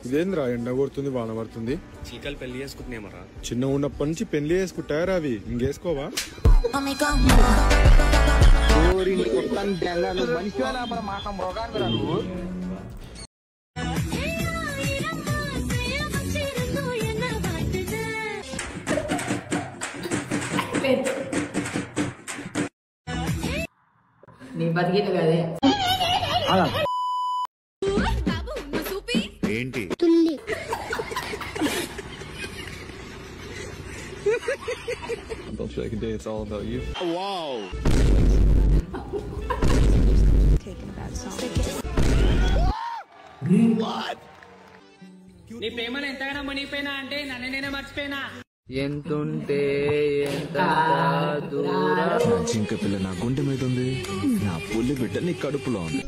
ఇదేంద్రా ఎండ కొడుతుంది వాన పడుతుంది చీకలు పెళ్లి చేసుకుంటున్నామరా చిన్న ఉన్నప్పటి నుంచి పెళ్లి చేసుకుంటారా అవి ఇంకేసుకోవా నీ బతికిన కదే ఏంటి Don't you like a day? It's all about you. Wow. Taking a bad song. What? నీ ప్రేమను ఎంతగానో మునిగిపోయినా అంటే నన్ను నేనే మర్చిపోయినా ఎంతుంటే ఎంత దూరం జింక పిల్ల నా గుండె మీద ఉంది, నా పుల్లి బిడ్డ నీ కడుపులో ఉంది.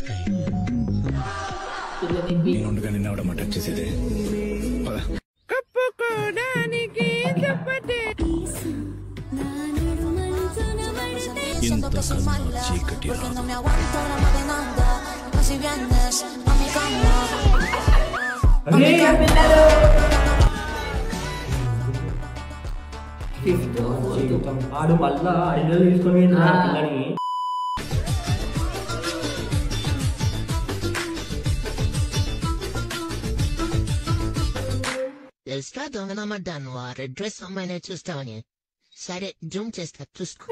నేనుండగా నిన్న అవడం టచ్ చేసేదే. చీకటి ఆడు మళ్ళా 5 తీసుకొని పిల్లని తెలుసా దొంగనమ్మడ్డాను ఆ రెడ్ డ్రెస్ అమ్మాయినే చూస్తావని. సరే జూమ్ చేస్తా చూసుకో.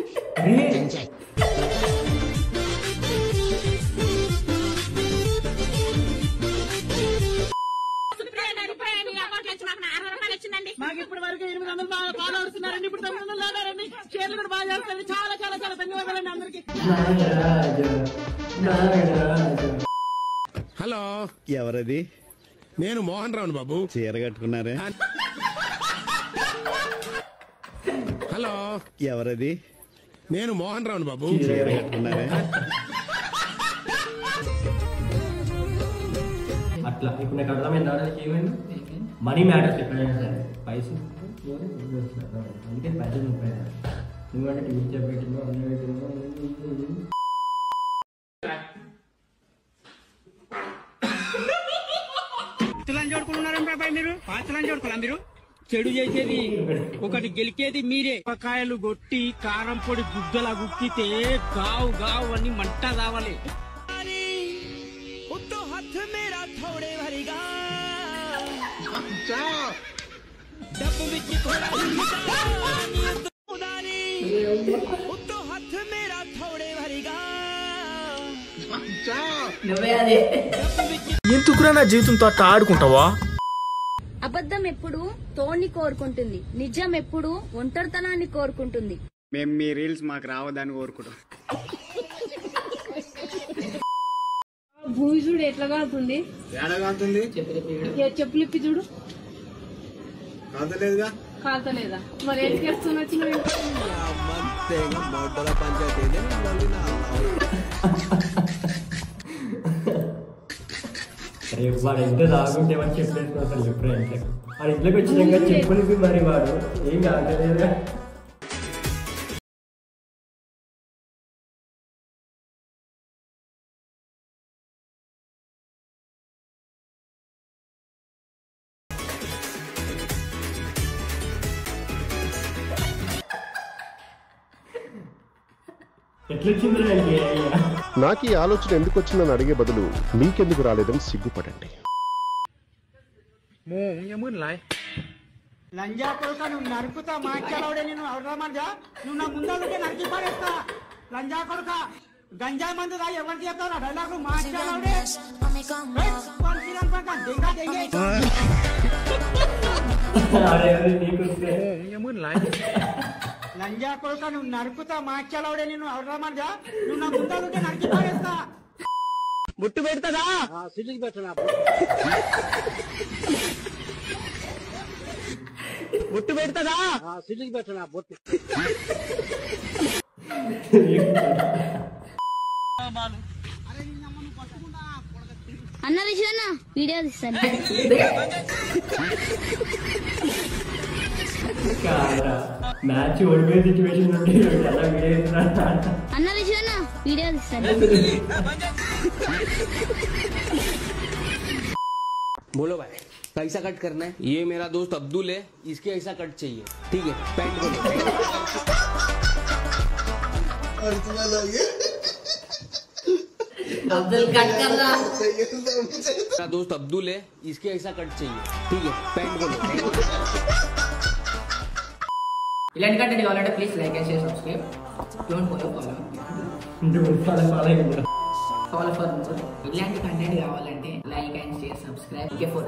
ఎంజాయ్. మాకు ఇప్పటి వరకు 800 బాగా ఆడుతున్నారండి, ఇప్పుడు 900 లాగారండి. షేర్లు కూడా బాగా చేస్తారండి. చాలా చాలా చాలా ధన్యవాదాలండి అందరికి. హలో, ఎవరది? నేను మోహన్ రావును బాబు. చీర కట్టుకున్నారే? హలో, ఎవరది? నేను మోహన్ రావును బాబు. చీర కట్టుకున్నారే? అట్లా ఇప్పుడు నాకు అర్థమైంది. ఏమైంది మనీ మ్యాటర్స్ ఎప్పుడైనా సరే పైసలు అందుకే పైసలు ఉంటాయి. నువ్వంటే టీచర్ పెట్టినో అన్ని పెట్టినో మీరు పాత్రలని చూడుకోవాలా మీరు? చెడు చేసేది ఒకటి, గెలికేది మీరే. కాయలు కొట్టి కారం పొడి గుడ్డలా గుక్కితే గావు గావు అని మంట రావాలి. ఎందుకురా నా జీవితంతో అట్లా ఆడుకుంటావా? అబద్ధం ఎప్పుడు తోడిని కోరుకుంటుంది, నిజం ఎప్పుడు ఒంటరితనాన్ని కోరుకుంటుంది. మేము మీ రీల్స్ మాకు రావద్దని కోరుకుంటాం. భూమి చూడు ఎట్లా కాలుతుంది, ఏడగాంతుంది చెప్పులు ఇప్పి చూడు, కాదలేదుగా కాలుతలేదా? మరి ఏం చేస్తున్నా వాడు ఎంత తాగుంటేమని చెప్పలేదు అసలు. ఎప్పుడైతే వాడు ఇంట్లోకి వచ్చినాక చెప్పులు మరి వాడు ఏం కాగలేదుగా. నాకు ఈ ఆలోచన ఎందుకు వచ్చిందని అడిగే బదులు మీకెందుకు రాలేదని సిగ్గుపడండి. లంజా కొడుక నువ్వు నరుకుతా మాట్లాడే నేను అవసరమా? నువ్వు నా ముందరుంటే నరికి పడేస్తా. లంజా కొడుక గంజా మందు దా ఎవరికి చెప్తావు? డైలాగ్ మాట్లాడే లంజా కొడుక నువ్వు నరుకుతా మాట్లాడే నేను అవసరమా? నువ్వు నా ముందరుంటే నరికి పడేస్తా. బుట్టు పెడతాదా? సిటీకి పెట్టరా బొట్టు పెడతాదా? సిటీకి పెట్టరా బొట్టు. అన్న విషయం వీడియో తీస్తాను. మ్యాచ్ ఓడిపోయే సిచ్యువేషన్ నుండి ఎలా వీడియో అన్న విషయం వీడియో తీస్తాను. बोलो भाई कैसा कट करना है? ये मेरा दोस्त अब्दुल है, इसके ऐसा कट चाहिए, ठीक है? पैंट बोलो। अब्दुल कट कर रहा। मेरा दोस्त अब्दुल है, इसके ऐसा कट चाहिए, ठीक है? पैंट बोलो। ఇలాంటి కంటెంట్ కావాలంటే please like and share subscribe. Don't follow for more. ఇలాంటి కంటెంట్ కావాలంటే like and share subscribe. Okay for